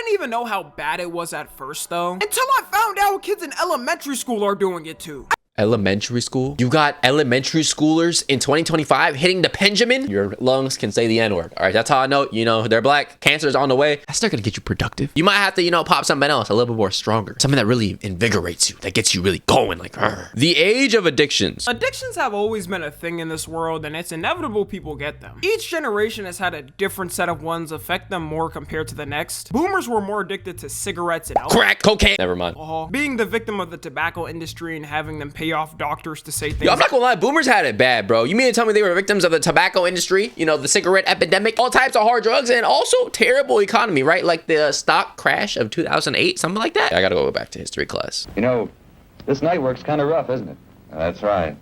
didn't even know how bad it was at first though, until I found out kids in elementary school are doing it too. Elementary school? You got elementary schoolers in 2025 hitting the Benjamin? Your lungs can say the N-word. All right, that's how I know, you know, they're black. Cancer's on the way. That's not gonna get you productive. You might have to, you know, pop something else a little bit more stronger. Something that really invigorates you, that gets you really going, like, Arr. The age of addictions. Addictions have always been a thing in this world, and it's inevitable people get them. Each generation has had a different set of ones affect them more compared to the next. Boomers were more addicted to cigarettes and Crack, cocaine. Never mind. alcohol, being the victim of the tobacco industry and having them pay off doctors to say things. Yo, I'm not gonna lie, boomers had it bad, bro. You mean to tell me they were victims of the tobacco industry, you know, the cigarette epidemic, all types of hard drugs, and also terrible economy, right? Like the stock crash of 2008, something like that. I gotta go back to history class. You know, this night work's kind of rough, isn't it? That's right.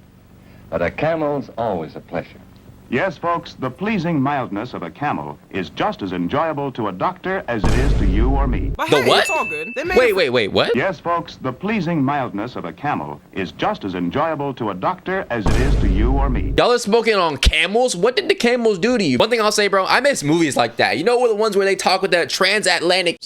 But a camel's always a pleasure. Yes, folks, the pleasing mildness of a camel is just as enjoyable to a doctor as it is to you or me. But The hey, what? it's all good. They made Wait, what? Yes, folks, the pleasing mildness of a camel is just as enjoyable to a doctor as it is to you or me. Y'all are smoking on camels? What did the camels do to you? One thing I'll say, bro, I miss movies like that. You know, the ones where they talk with that transatlantic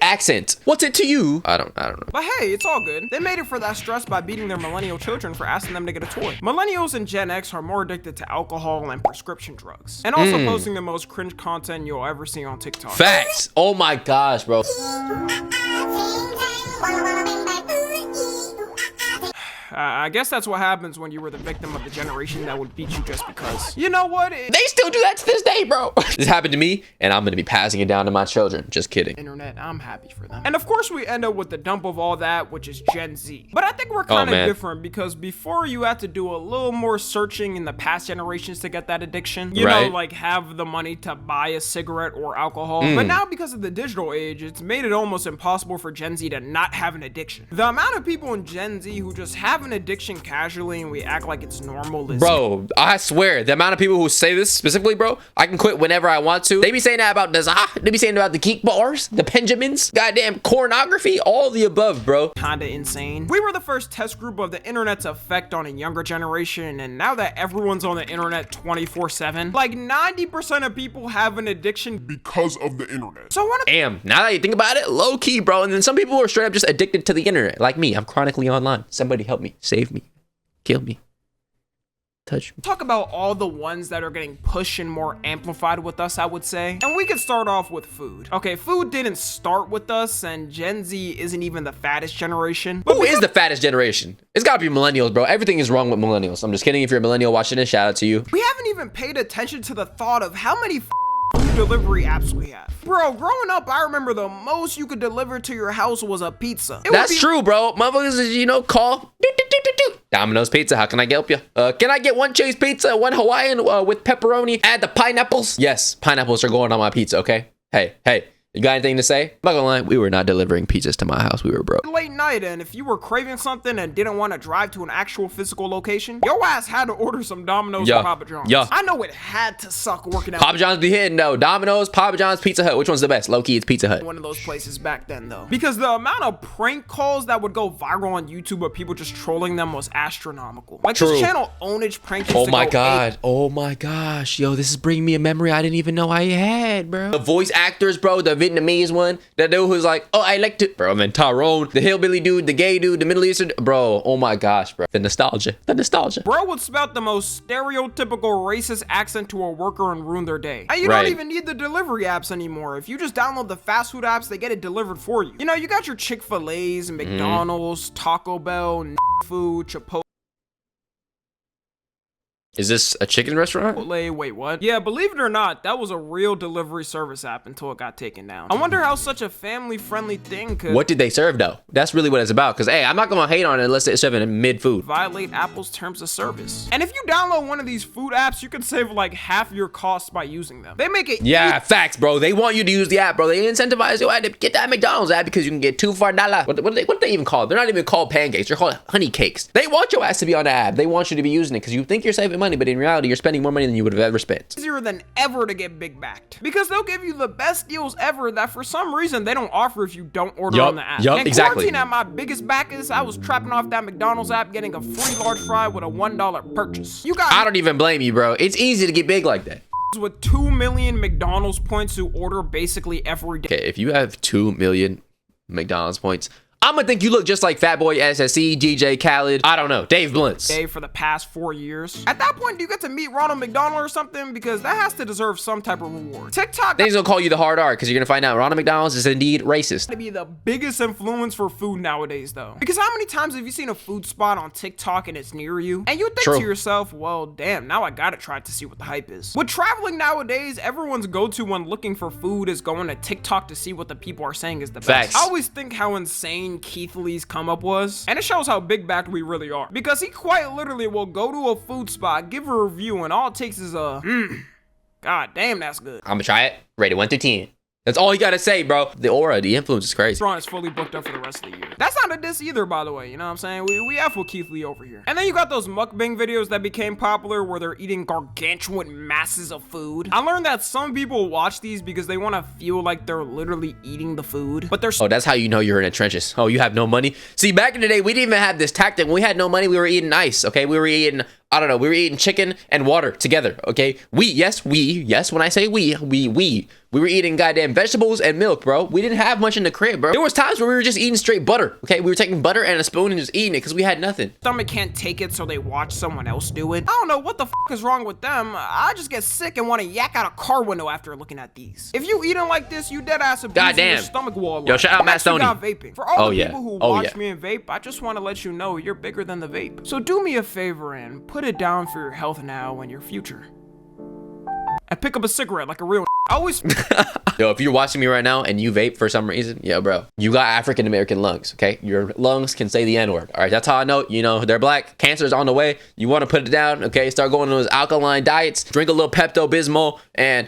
accent. What's it to you? I don't know. But hey, it's all good. They made it for that stress by beating their millennial children for asking them to get a toy. Millennials and Gen X are more addicted to alcohol and prescription drugs, and also posting the most cringe content you'll ever see on TikTok. Facts. Oh my gosh, bro. I guess that's what happens when you were the victim of the generation that would beat you just because. You know what? They still do that to this day, bro. This happened to me, and I'm gonna be passing it down to my children. Just kidding. Internet, I'm happy for them. And of course we end up with the dump of all that, which is Gen Z. But I think we're kind of different because before you had to do a little more searching in the past generations to get that addiction. You know, like have the money to buy a cigarette or alcohol. But now because of the digital age, it's made it almost impossible for Gen Z to not have an addiction. The amount of people in Gen Z who just have an addiction casually and we act like it's normal is— Bro, I swear, the amount of people who say this specifically, bro, I can quit whenever I want to. They be saying that about they be saying about the geek bars, the Benjamins, goddamn pornography, all the above, bro. Kinda insane. We were the first test group of the internet's effect on a younger generation, and now that everyone's on the internet 24/7, like 90% of people have an addiction because of the internet. So what? Damn, now that you think about it, low key, bro. And then some people are straight up just addicted to the internet, like me. I'm chronically online. Somebody help me, save me, kill me, touch me. Talk about all the ones that are getting pushed and more amplified with us, I would say. And we could start off with food. Okay, food didn't start with us, and Gen Z isn't even the fattest generation. But Who is the fattest generation? It's gotta be millennials, bro. Everything is wrong with millennials. I'm just kidding. If you're a millennial watching this, shout out to you. We haven't even paid attention to the thought of how many food delivery apps we have. Bro, growing up, I remember the most you could deliver to your house was a pizza. That's true, bro. Motherfuckers, you know, call Domino's Pizza. How can I help you? Can I get one cheese pizza, one Hawaiian with pepperoni? Add the pineapples. Yes, pineapples are going on my pizza. Okay. Hey. You got anything to say? I'm not gonna lie, we were not delivering pizzas to my house. We were broke. Late night, and if you were craving something and didn't want to drive to an actual physical location, your ass had to order some Domino's or Papa John's. Yeah. I know it had to suck working out. Papa John's be hitting though. Domino's, Papa John's, Pizza Hut. Which one's the best? Low key, it's Pizza Hut. One of those places back then though. Because the amount of prank calls that would go viral on YouTube of people just trolling them was astronomical. Like this channel Ownage prank used Oh to my go god. Oh my gosh. Yo, this is bringing me a memory I didn't even know I had, bro. The voice actors, bro, the Vietnamese one. That dude who's like, oh, I like to, bro, and then Tyrone, the hillbilly dude, the gay dude, the Middle Eastern, bro, oh my gosh, bro. The nostalgia. Bro would spout the most stereotypical racist accent to a worker and ruin their day. And you don't even need the delivery apps anymore. If you just download the fast food apps, they get it delivered for you. You know, you got your Chick-fil-A's, McDonald's, Taco Bell, food, Chipotle. Is this a chicken restaurant? Wait, what? Yeah, believe it or not, that was a real delivery service app until it got taken down. I wonder how such a family-friendly thing could— What did they serve though? That's really what it's about. Cause hey, I'm not gonna hate on it unless it's serving mid food. Violate Apple's terms of service. And if you download one of these food apps, you can save like half your costs by using them. They make it— Yeah, facts, bro. They want you to use the app, bro. They incentivize you to get that McDonald's app because you can get $2 for $1. What do they even call it? They're not even called pancakes. They're called honey cakes. They want your ass to be on the app. They want you to be using it because you think you're saving money, but in reality, you're spending more money than you would have ever spent. Easier than ever to get big backed because they'll give you the best deals ever that for some reason they don't offer if you don't order on the app. And exactly. Quarantine at my biggest backers, I was trapping off that McDonald's app getting a free large fry with a $1 purchase. I don't even blame you, bro. It's easy to get big like that. with 2 million McDonald's points who order basically every day. Okay, if you have 2 million McDonald's points, I'm gonna think you look just like Fatboy SSE, DJ Khaled, I don't know, Dave Blunts. For the past 4 years. At that point, do you get to meet Ronald McDonald or something? Because that has to deserve some type of reward. TikTok. Then he's gonna call you the hard R because you're gonna find out Ronald McDonald's is indeed racist. To be the biggest influence for food nowadays, though. Because how many times have you seen a food spot on TikTok and it's near you? And you think to yourself, well, damn, now I gotta try to see what the hype is. With traveling nowadays, everyone's go-to when looking for food is going to TikTok to see what the people are saying is the best. Facts. I always think how insane Keith Lee's come up was, and it shows how big backed we really are, because he quite literally will go to a food spot, give a review, and all it takes is a god damn, that's good. I'm gonna try it, rated 1 through 10. That's all you gotta say, bro. The aura, the influence is crazy. Ron is fully booked up for the rest of the year. That's not a diss either, by the way. You know what I'm saying? We F with Keith Lee over here. And then you got those mukbang videos that became popular where they're eating gargantuan masses of food. I learned that some people watch these because they want to feel like they're literally eating the food, but they're— Oh, that's how you know you're in the trenches. Oh, you have no money? See, back in the day, we didn't even have this tactic. When we had no money, we were eating ice, okay? We were eating, I don't know, we were eating chicken and water together, okay? Yes, when I say we were eating goddamn vegetables and milk, bro. We didn't have much in the crib, bro. There was times where we were just eating straight butter, okay? We were taking butter and a spoon and just eating it because we had nothing. Stomach can't take it, so they watch someone else do it. I don't know what the fuck is wrong with them. I just get sick and want to yak out a car window after looking at these. If you eating like this, you dead ass abusing your stomach wall. Yo, shout out Matt Stoney. Vaping. For all the people who watch me and vape, I just want to let you know you're bigger than the vape. So do me a favor and put it down for your health now and your future. And pick up a cigarette like a real always. Yo, if you're watching me right now and you vape for some reason, yo, bro, you got African American lungs, okay? Your lungs can say the N-word, all right? That's how I know, you know, they're black. Cancer's on the way. You want to put it down, okay? Start going on those alkaline diets. Drink a little Pepto-Bismol and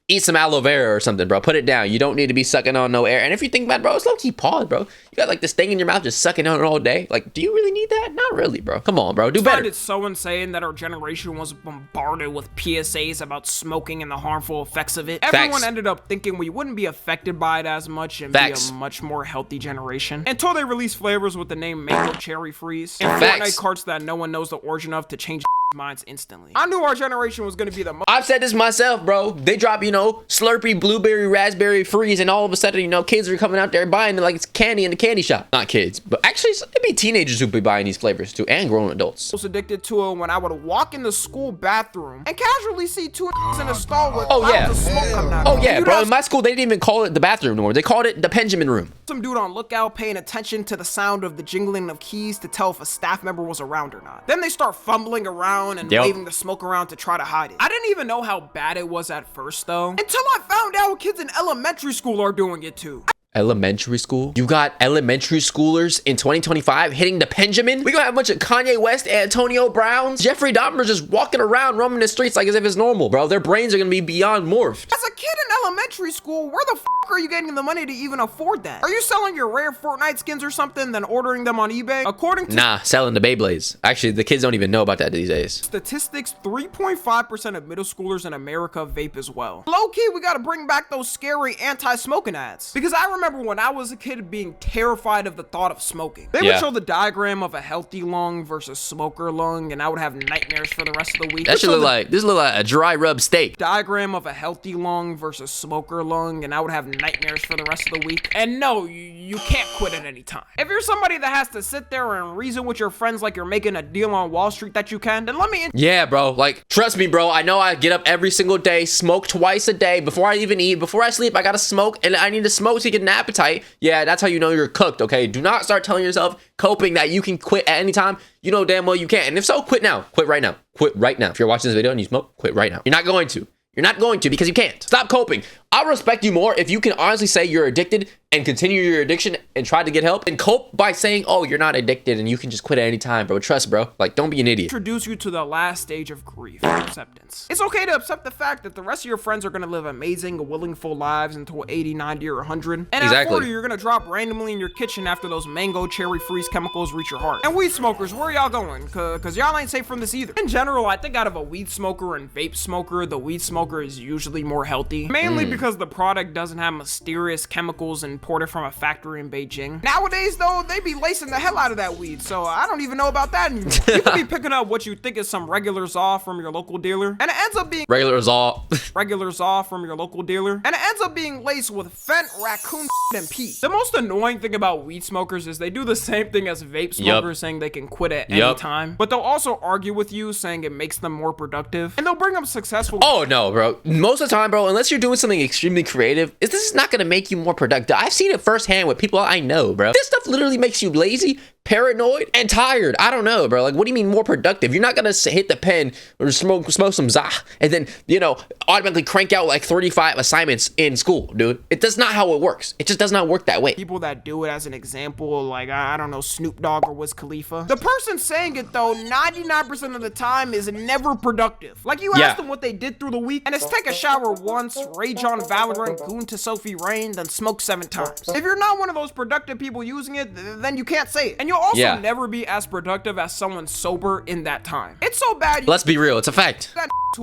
eat some aloe vera or something, bro. Put it down. You don't need to be sucking on no air. And if you think about it, bro, it's low-key pause, bro. You got like this thing in your mouth just sucking on it all day. Like, do you really need that? Not really, bro. Come on, bro. Do better. It's so insane that our generation was bombarded with PSAs about smoking and the harmful effects of it. Everyone ended up thinking we wouldn't be affected by it as much and be a much more healthy generation. Until they released flavors with the name Mango Cherry Freeze and Fortnite carts that no one knows the origin of to change minds instantly. I knew our generation was going to be the most— I've said this myself, bro. They drop, you know, Slurpee, Blueberry, Raspberry Freeze, and all of a sudden, you know, kids are coming out there buying it like it's candy in the candy shop. Not kids, but actually, it'd be teenagers who'd be buying these flavors too, and grown adults. I was addicted to it when I would walk in the school bathroom and casually see two in a stall with of smoke coming out. Oh yeah, bro. In my school, they didn't even call it the bathroom anymore. They called it the Benjamin room. Some dude on lookout paying attention to the sound of the jingling of keys to tell if a staff member was around or not. Then they start fumbling around and waving the smoke around to try to hide it. I didn't even know how bad it was at first though, until I found out kids in elementary school are doing it too. Elementary school? You got elementary schoolers in 2025 hitting the Benjamin? We gonna have a bunch of Kanye West, Antonio Browns, Jeffrey Dahmer just walking around, roaming the streets like as if it's normal, bro. Their brains are gonna be beyond morphed. As a kid in elementary school, where the fuck are you getting the money to even afford that? Are you selling your rare Fortnite skins or something, then ordering them on eBay? According to— Nah, selling the Beyblades. Actually, the kids don't even know about that these days. Statistics, 3.5% of middle schoolers in America vape as well. Low-key, we gotta bring back those scary anti-smoking ads. Because I remember when I was a kid being terrified of the thought of smoking. They would show the diagram of a healthy lung versus smoker lung, and I would have nightmares for the rest of the week. That should look like— this look like a dry rub steak. Diagram of a healthy lung versus smoker lung, and I would have nightmares for the rest of the week. And no, you can't quit at any time. If you're somebody that has to sit there and reason with your friends like you're making a deal on Wall Street that you can, then let me in— Yeah, bro. Like, trust me, bro. I know I get up every single day, smoke twice a day. Before I even eat, before I sleep, I gotta smoke, and I need to smoke to get an appetite. Yeah, that's how you know you're cooked, okay? Do not start telling yourself, coping, that you can quit at any time. You know damn well you can't. And if so, quit now. Quit right now. Quit right now. If you're watching this video and you smoke, quit right now. You're not going to. You're not going to because you can't. Stop coping. I'll respect you more if you can honestly say you're addicted and continue your addiction and try to get help, and cope by saying, oh, you're not addicted and you can just quit at any time, bro. Trust, bro. Like, don't be an idiot. Introduce you to the last stage of grief, acceptance. It's okay to accept the fact that the rest of your friends are going to live amazing, willing, full lives until 80, 90, or 100. And at 40, you're going to drop randomly in your kitchen after those mango cherry freeze chemicals reach your heart. And weed smokers, where y'all going? Cause y'all ain't safe from this either. In general, I think out of a weed smoker and vape smoker, the weed smoker is usually more healthy. Mainly because because the product doesn't have mysterious chemicals imported from a factory in Beijing. Nowadays, though, they be lacing the hell out of that weed, so I don't even know about that anymore. You could be picking up what you think is some regular Zaw from your local dealer, and it ends up being regular Zaw. regular Zaw from your local dealer, and it ends up being laced with fent, raccoon, and pee. The most annoying thing about weed smokers is they do the same thing as vape smokers, saying they can quit at any time, but they'll also argue with you saying it makes them more productive, and they'll bring up successful. Oh no, bro. Most of the time, bro, unless you're doing something extremely creative, this is not gonna make you more productive. I've seen it firsthand with people I know, bro. This stuff literally makes you lazy, paranoid, and tired. I don't know, bro. Like, what do you mean more productive? You're not gonna hit the pen or smoke some Zah and then, you know, automatically crank out like 35 assignments in school, dude. It does not how it works. It just does not work that way. People that do it as an example, like, I don't know, Snoop Dogg or Wiz Khalifa. The person saying it, though, 99% of the time is never productive. Like, you ask them what they did through the week, and it's take a shower once, rage on Valorant, goon to Sophie Rain, then smoke 7 times. If you're not one of those productive people using it, then you can't say it. And you'll also never be as productive as someone sober in that time. It's so bad. Let's be real. It's a fact.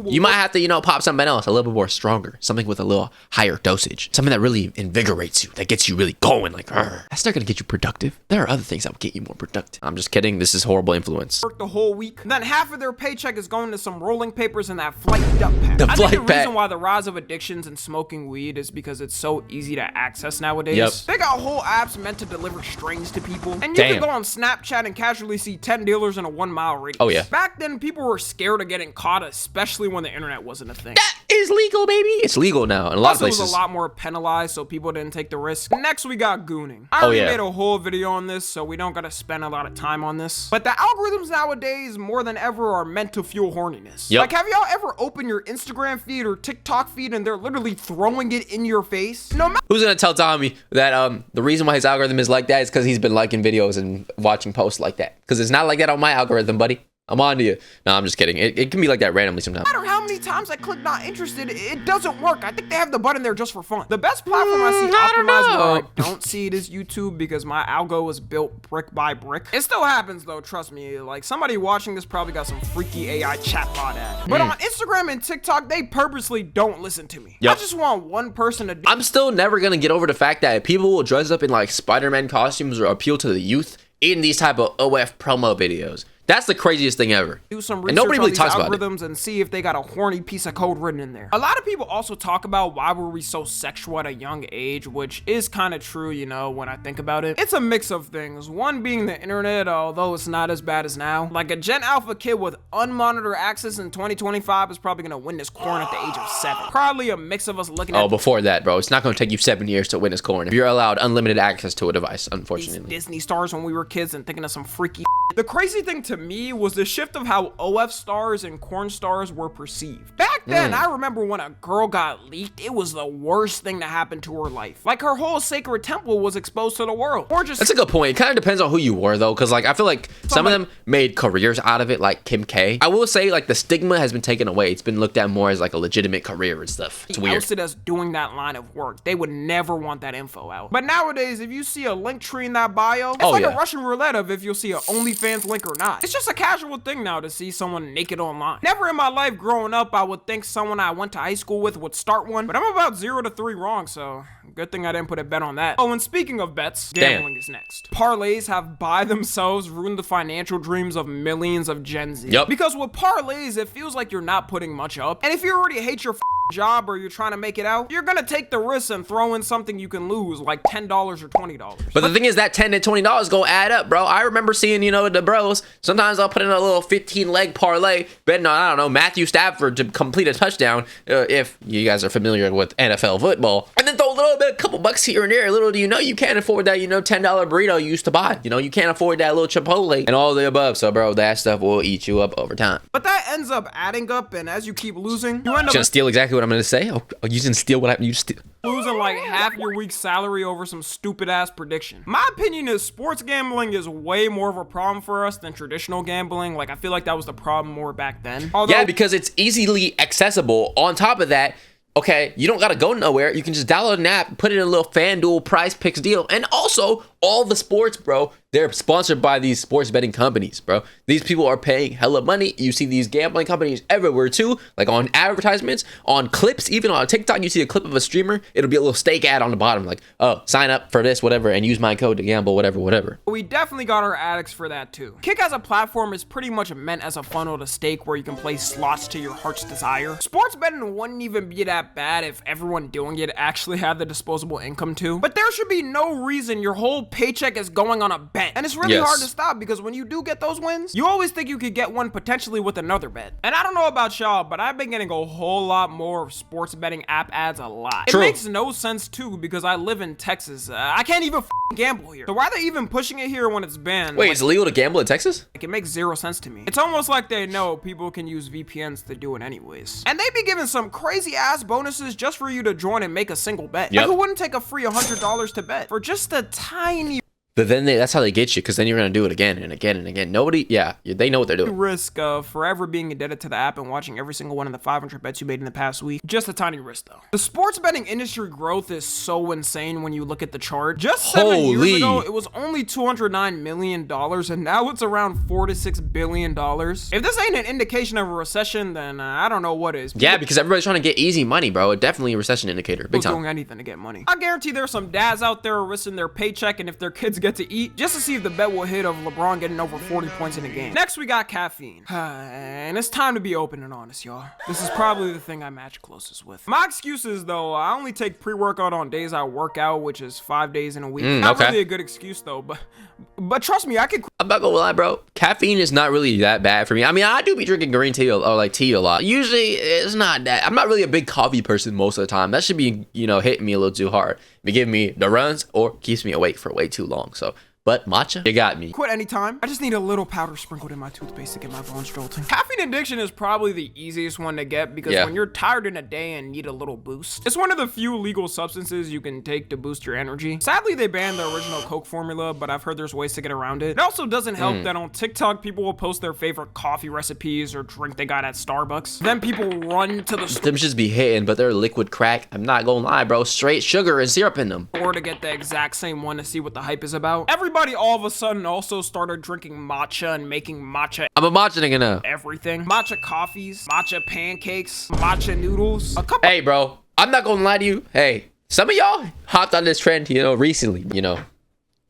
You might have to, you know, pop something else a little bit more stronger, something with a little higher dosage, something that really invigorates you, that gets you really going. Like, that's not gonna get you productive. There are other things that will get you more productive. I'm just kidding. This is horrible influence. Work the whole week, then half of their paycheck is going to some rolling papers and that flight duck pack. The I flight think the pack. reason why the rise of addictions and smoking weed is because it's so easy to access nowadays. They got whole apps meant to deliver strings to people, and you can go on Snapchat and casually see 10 dealers in a 1-mile radius. Oh yeah. Back then, people were scared of getting caught, especially when the internet wasn't a thing. That is legal, baby. It's legal now in a lot of places. It was a lot more penalized, so people didn't take the risk. Next, we got gooning. I already made a whole video on this, so we don't gotta spend a lot of time on this. But the algorithms nowadays, more than ever, are meant to fuel horniness. Like, have y'all ever opened your Instagram feed or TikTok feed and they're literally throwing it in your face? No matter. Who's gonna tell Tommy that the reason why his algorithm is like that is because he's been liking videos and watching posts like that? Because it's not like that on my algorithm, buddy. I'm on to you. No, I'm just kidding. It can be like that randomly sometimes. No matter how many times I click not interested, it doesn't work. I think they have the button there just for fun. The best platform I see optimized where I don't see it is YouTube, because my algo was built brick by brick. It still happens though, trust me. Like, somebody watching this probably got some freaky AI chatbot ad. But on Instagram and TikTok, they purposely don't listen to me. I just want one person to do. I'm still never gonna get over the fact that people will dress up in like Spider-Man costumes or appeal to the youth in these type of OF promo videos. That's the craziest thing ever. Do some research and nobody really on these talks about algorithms and see if they got a horny piece of code written in there. A lot of people also talk about why were we so sexual at a young age, which is kind of true, you know, when I think about it. It's a mix of things. One being the internet, although it's not as bad as now. Like, a Gen Alpha kid with unmonitored access in 2025 is probably gonna win this corn at the age of 7. Probably a mix of us looking at— before that, bro. It's not gonna take you 7 years to win this corn if you're allowed unlimited access to a device, unfortunately. These Disney stars when we were kids and thinking of some freaky. The crazy thing to me was the shift of how OF stars and corn stars were perceived. Back then, I remember when a girl got leaked, it was the worst thing to happen to her life. Like, her whole sacred temple was exposed to the world. Or just— That's a good point. It kind of depends on who you were, though, because like I feel like some of them made careers out of it, like Kim K. I will say, like, the stigma has been taken away. It's been looked at more as like a legitimate career and stuff. It's weird. Ousted as doing that line of work. They would never want that info out. But nowadays, if you see a link tree in that bio, it's like a Russian roulette of if you'll see an OnlyFans link or not. It's just a casual thing now to see someone naked online. Never in my life growing up I would think someone I went to high school with would start one, but I'm about 0 to 3 wrong, so good thing I didn't put a bet on that. Oh, and speaking of bets, gambling is next. Parlays have by themselves ruined the financial dreams of millions of Gen Z. Because with parlays, it feels like you're not putting much up, and if you already hate your job or you're trying to make it out, you're gonna take the risk and throw in something you can lose, like $10 or $20. But the thing is that $10 to $20 go add up, bro. I remember seeing, you know, the bros, sometimes I'll put in a little 15-leg parlay betting on, I don't know, Matthew Stafford to complete a touchdown, if you guys are familiar with NFL football, and then throw a little bit, a couple bucks here and there. Little do you know, you can't afford that, you know, $10 burrito you used to buy. You know, you can't afford that little Chipotle and all the above. So, bro, that stuff will eat you up over time. But that ends up adding up, and as you keep losing, you end up gonna steal exactly what I'm gonna say. Oh, you didn't steal what you steal. Losing like half your week's salary over some stupid ass prediction. My opinion is sports gambling is way more of a problem for us than traditional gambling. Like, I feel like that was the problem more back then. Although, yeah, because it's easily accessible. On top of that, okay, you don't gotta go nowhere. You can just download an app, put in a little FanDuel Prize Picks deal, and also all the sports, bro, They're sponsored by these sports betting companies, bro. These people are paying hella money. You see these gambling companies everywhere too, like on advertisements, on clips, even on TikTok. You see a clip of a streamer, it'll be a little steak ad on the bottom, like, oh, sign up for this, whatever, and use my code to gamble, whatever. We definitely got our addicts for that too. Kick as a platform is pretty much meant as a funnel to stake where you can play slots to your heart's desire. Sports betting wouldn't even be that bad if everyone doing it actually had the disposable income too. But there should be no reason your whole paycheck is going on a bet. And it's really hard to stop because when you do get those wins, you always think you could get one potentially with another bet. And I don't know about y'all, but I've been getting a whole lot more of sports betting app ads a lot. It makes no sense too because I live in Texas. I can't even gamble here. So why are they even pushing it here when it's banned? Wait, it's illegal to gamble in Texas? Like, it makes zero sense to me. It's almost like they know people can use VPNs to do it anyways. And they be giving some crazy ass bonuses just for you to join and make a single bet. Like, who wouldn't take a free $100 to bet for just a tiny But then that's how they get you, because then you're going to do it again and again and again. Nobody, they know what they're doing. Risk of forever being indebted to the app and watching every single one of the 500 bets you made in the past week. Just a tiny risk, though. The sports betting industry growth is so insane when you look at the chart. Just 7 years ago, it was only $209 million, and now it's around $4 to $6 billion. If this ain't an indication of a recession, then I don't know what is. Yeah, because everybody's trying to get easy money, bro. Definitely a recession indicator. Big time. Doing anything to get money. I guarantee there's some dads out there risking their paycheck and if their kids get to eat, just to see if the bet will hit of LeBron getting over 40 points in a game. Next, we got caffeine. And it's time to be open and honest, y'all. This is probably the thing I match closest with. My excuses, though, I only take pre-workout on days I work out, which is 5 days in a week. Not really a good excuse, though, but trust me, I can. I'm not gonna lie, bro. Caffeine is not really that bad for me. I mean, I do be drinking green tea or like tea a lot. Usually, it's not that. I'm not really a big coffee person most of the time. That should be, hitting me a little too hard. Be giving me the runs or keeps me awake for way too long. So. But matcha, you got me. Quit anytime. I just need a little powder sprinkled in my toothpaste to get my bones jolting. Caffeine addiction is probably the easiest one to get because when you're tired in a day and need a little boost, it's one of the few legal substances you can take to boost your energy. Sadly, they banned the original Coke formula, but I've heard there's ways to get around it. It also doesn't help that on TikTok, people will post their favorite coffee recipes or drink they got at Starbucks. Then people run to the store. Them just be hitting, but they're liquid crack. I'm not gonna lie, bro. Straight sugar and syrup in them. Or to get the exact same one to see what the hype is about. Everybody all of a sudden also started drinking matcha and making matcha. I'm a matcha nigga now. Everything. Matcha coffees, matcha pancakes, matcha noodles. Hey, bro. I'm not gonna lie to you. Hey, some of y'all hopped on this trend, recently.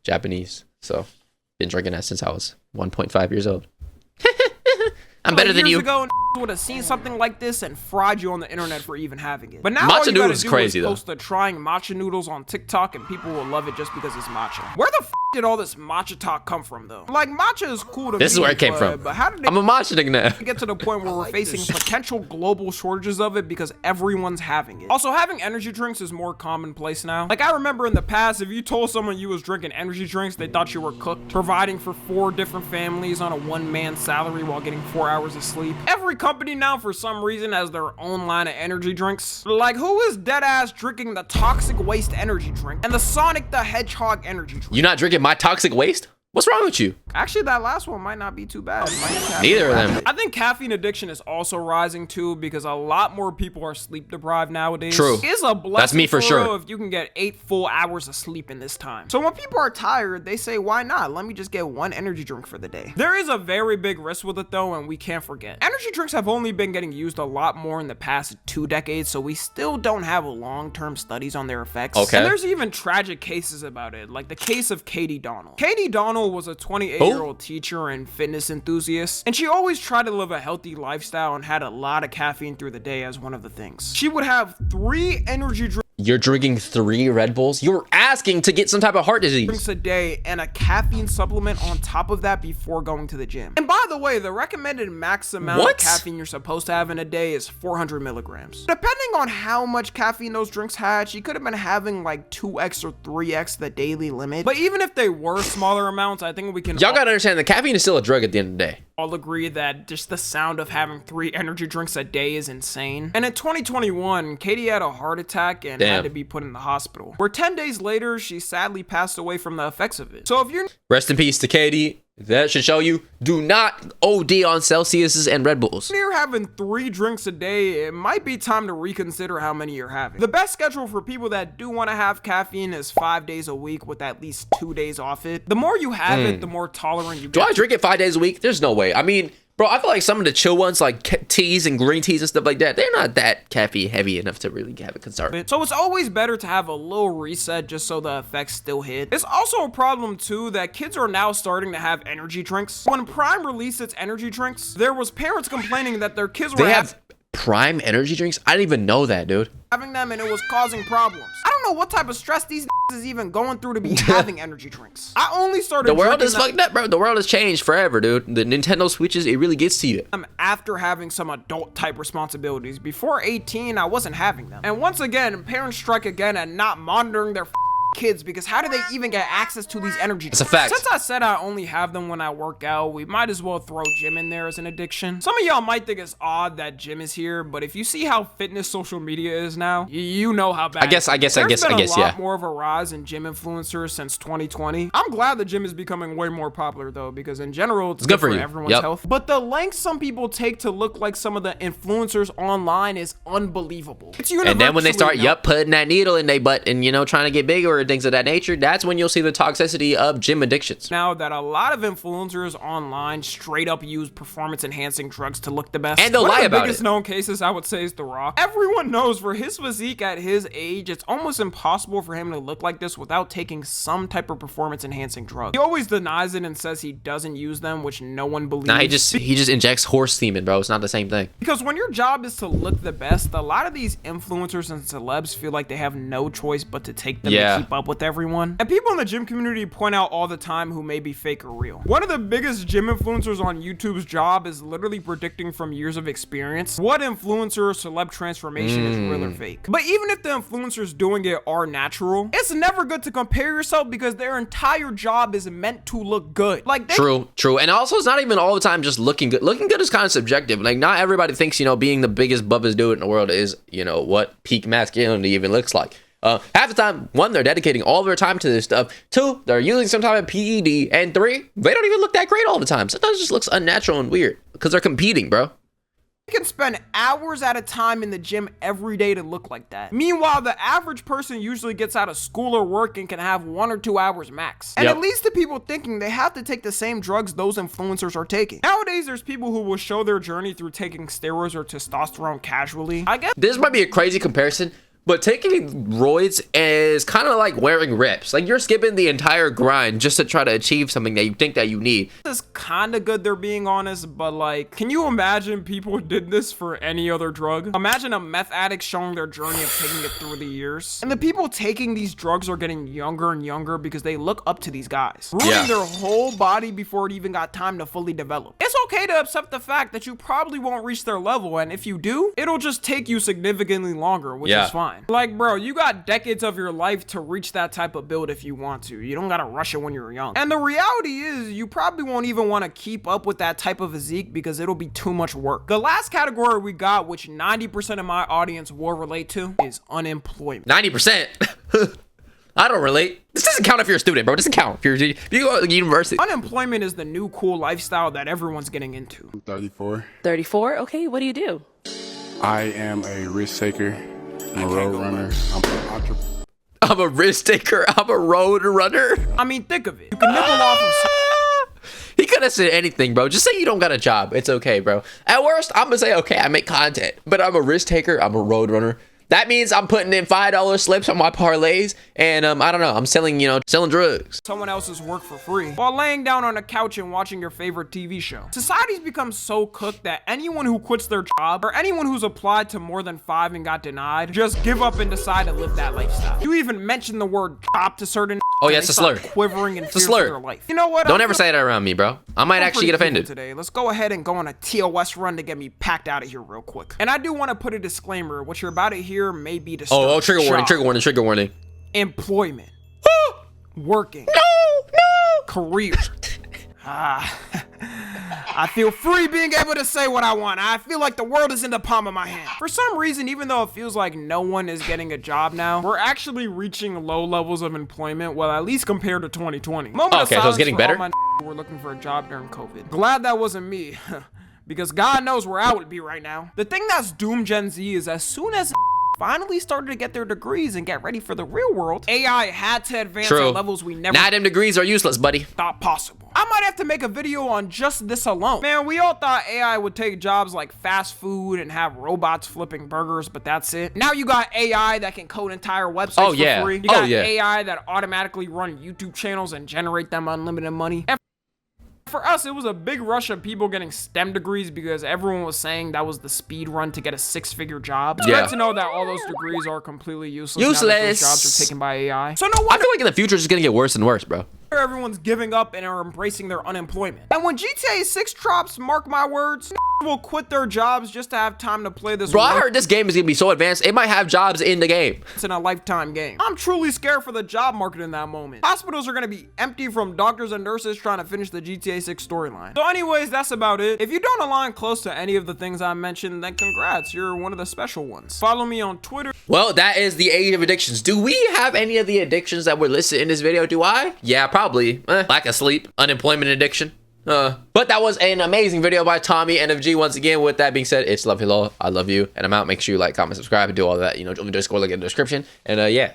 Japanese. So, been drinking that since I was 1.5 years old. I'm better than you. Years ago, would have seen something like this and fried you on the internet for even having it. But now matcha all you noodles is crazy is though. Post the trying matcha noodles on TikTok and people will love it just because it's matcha. Where the did all this matcha talk come from though? Like, matcha is cool to me. This is where it came from. But how did I'm a matcha nigga now. Get to the point where we're facing potential global shortages of it because everyone's having it. Also, having energy drinks is more commonplace now. Like, I remember in the past, if you told someone you was drinking energy drinks, they thought you were cooked, providing for 4 different families on a one-man salary while getting 4 hours of sleep. Every company now, for some reason, has their own line of energy drinks. Like, who is dead ass drinking the Toxic Waste energy drink and the Sonic the Hedgehog energy drink? You're not drinking my Toxic Waste? What's wrong with you? Actually, that last one might not be too bad. Neither of them. I think caffeine addiction is also rising too because a lot more people are sleep deprived nowadays. True. It's a blessing. That's me for sure. If you can get 8 full hours of sleep in this time. So when people are tired, they say, why not? Let me just get 1 energy drink for the day. There is a very big risk with it though, and we can't forget. Energy drinks have only been getting used a lot more in the past 2 decades, so we still don't have long-term studies on their effects. Okay. And there's even tragic cases about it, like the case of Katie Donnell. Katie Donnell was a 28-year-old teacher and fitness enthusiast, and she always tried to live a healthy lifestyle and had a lot of caffeine through the day as one of the things. She would have 3 energy drinks. You're drinking 3 Red Bulls? You're asking to get some type of heart disease. Drinks a day and a caffeine supplement on top of that before going to the gym. And by the way, the recommended max amount of caffeine you're supposed to have in a day is 400 milligrams. Depending on how much caffeine those drinks had, she could have been having like 2x or 3x the daily limit. But even if they were smaller amounts, I think we can y'all gotta understand that caffeine is still a drug at the end of the day. All agree that just the sound of having 3 energy drinks a day is insane. And in 2021, Katie had a heart attack and had to be put in the hospital, where 10 days later, she sadly passed away from the effects of it. So if you're... Rest in peace to Katie. That should show you, do not OD on Celsius and Red Bulls. When you're having 3 drinks a day, it might be time to reconsider how many you're having. The best schedule for people that do want to have caffeine is 5 days a week with at least 2 days off it. The more you have it, the more tolerant you get. Do I drink it 5 days a week? There's no way. I mean, bro, I feel like some of the chill ones, like teas and green teas and stuff like that, they're not that caffeine heavy enough to really have a concern. So it's always better to have a little reset just so the effects still hit. It's also a problem too that kids are now starting to have energy drinks. When Prime released its energy drinks, there was parents complaining that their kids were Prime energy drinks? I didn't even know that, dude. Having them and it was causing problems. I don't know what type of stress these is even going through to be having energy drinks. I only started The world is fucked up, bro. The world has changed forever, dude. The Nintendo Switches, it really gets to you. After having some adult type responsibilities. Before 18, I wasn't having them. And once again, parents strike again at not monitoring their kids, because how do they even get access to these energy drinks? It's a fact. Since I said I only have them when I work out, we might as well throw gym in there as an addiction. Some of y'all might think it's odd that gym is here, but if you see how fitness social media is now, you know how bad. I guess, There's been a lot more of a rise in gym influencers since 2020. I'm glad the gym is becoming way more popular though, because in general, it's good for everyone's health. But the lengths some people take to look like some of the influencers online is unbelievable. It's universally and then when they start, putting that needle in their butt and, trying to get bigger, things of that nature, that's when you'll see the toxicity of gym addictions. Now that a lot of influencers online straight up use performance enhancing drugs to look the best. And they'll lie about it. One of the biggest known cases I would say is The Rock. Everyone knows for his physique at his age, it's almost impossible for him to look like this without taking some type of performance enhancing drug. He always denies it and says he doesn't use them, which no one believes. Nah, he just injects horse semen, bro. It's not the same thing. Because when your job is to look the best, a lot of these influencers and celebs feel like they have no choice but to take them to keep up with everyone. And people in the gym community point out all the time who may be fake or real. One of the biggest gym influencers on YouTube's job is literally predicting from years of experience what influencer or celeb transformation is real or fake. But even if the influencers doing it are natural, it's never good to compare yourself because their entire job is meant to look good. Like True. And also it's not even all the time just looking good. Looking good is kind of subjective. Like not everybody thinks, being the biggest bubbas dude in the world is, what peak masculinity even looks like. Half the time, 1, they're dedicating all their time to this stuff. 2, they're using some type of PED. And 3, they don't even look that great all the time. Sometimes it just looks unnatural and weird because they're competing, bro. You can spend hours at a time in the gym every day to look like that. Meanwhile, the average person usually gets out of school or work and can have 1 or 2 hours max. And it leads to people thinking they have to take the same drugs those influencers are taking. Nowadays, there's people who will show their journey through taking steroids or testosterone casually. I guess this might be a crazy comparison, but taking roids is kind of like wearing reps. Like you're skipping the entire grind just to try to achieve something that you think that you need. It's kind of good, they're being honest, but like, can you imagine people did this for any other drug? Imagine a meth addict showing their journey of taking it through the years. And the people taking these drugs are getting younger and younger because they look up to these guys, ruining their whole body before it even got time to fully develop. It's okay to accept the fact that you probably won't reach their level, and if you do, it'll just take you significantly longer, which is fine. Like, bro, you got decades of your life to reach that type of build if you want to. You don't gotta rush it when you're young. And the reality is, you probably won't even want to keep up with that type of physique because it'll be too much work. The last category we got, which 90% of my audience will relate to, is unemployment. 90%? I don't relate. This doesn't count if you're a student, bro. It doesn't count if you go to university. Unemployment is the new cool lifestyle that everyone's getting into. I'm 34. 34? Okay, what do you do? I am a risk taker. I'm a road runner. I'm an entrepreneur. I'm a risk taker. I'm a road runner. I mean, think of it. You can nibble off of... He could have said anything, bro. Just say you don't got a job. It's okay, bro. At worst, I'm gonna say, okay, I make content, but I'm a risk taker. I'm a road runner. That means I'm putting in $5 slips on my parlays, and I don't know, I'm selling, selling drugs. Someone else's work for free while laying down on a couch and watching your favorite TV show. Society's become so cooked that anyone who quits their job or anyone who's applied to more than 5 and got denied just give up and decide to live that lifestyle. You even mention the word job to certain it's a slur. Quivering in it's a slur. Their life. You know what? Don't ever say that around me, bro. I might actually get offended today. Let's go ahead and go on a TOS run to get me packed out of here real quick. And I do want to put a disclaimer. What you're about to hear may be disturbing. Trigger warning. Employment. Working. No. Career. I feel free being able to say what I want. I feel like the world is in the palm of my hand. For some reason, even though it feels like no one is getting a job now, we're actually reaching low levels of employment, well, at least compared to 2020. Okay, so it's getting better? who were looking for a job during COVID. Glad that wasn't me. Because God knows where I would be right now. The thing that's doomed Gen Z is as soon as finally started to get their degrees and get ready for the real world, AI had to advance at levels we never them degrees are useless, buddy. thought possible. I might have to make a video on just this alone. Man, we all thought AI would take jobs like fast food and have robots flipping burgers, but that's it. Now you got AI that can code entire websites for free. You got AI that automatically run YouTube channels and generate them unlimited money. And for us, it was a big rush of people getting STEM degrees because everyone was saying that was the speed run to get a 6-figure job. It's great to know that all those degrees are completely useless. Now that those jobs are taken by AI. So no wonder I feel like in the future it's just gonna get worse and worse, bro. Everyone's giving up and are embracing their unemployment. And when GTA 6 drops, mark my words, will quit their jobs just to have time to play this. Bro, I heard this game is gonna be so advanced, it might have jobs in the game. It's in a lifetime game. I'm truly scared for the job market in that moment. Hospitals are gonna be empty from doctors and nurses trying to finish the GTA 6 storyline. So anyways, that's about it. If you don't align close to any of the things I mentioned, then congrats, you're one of the special ones. Follow me on Twitter. Well, that is the age of addictions. Do we have any of the addictions that were listed in this video? Do I? Yeah, probably. Lack of sleep, unemployment addiction. But that was an amazing video by Tommy NFG. Once again, with that being said, it's love, hello, I love you, and I'm out. Make sure you like, comment, subscribe, and do all that. You know, join the Discord, link in the description. And yeah.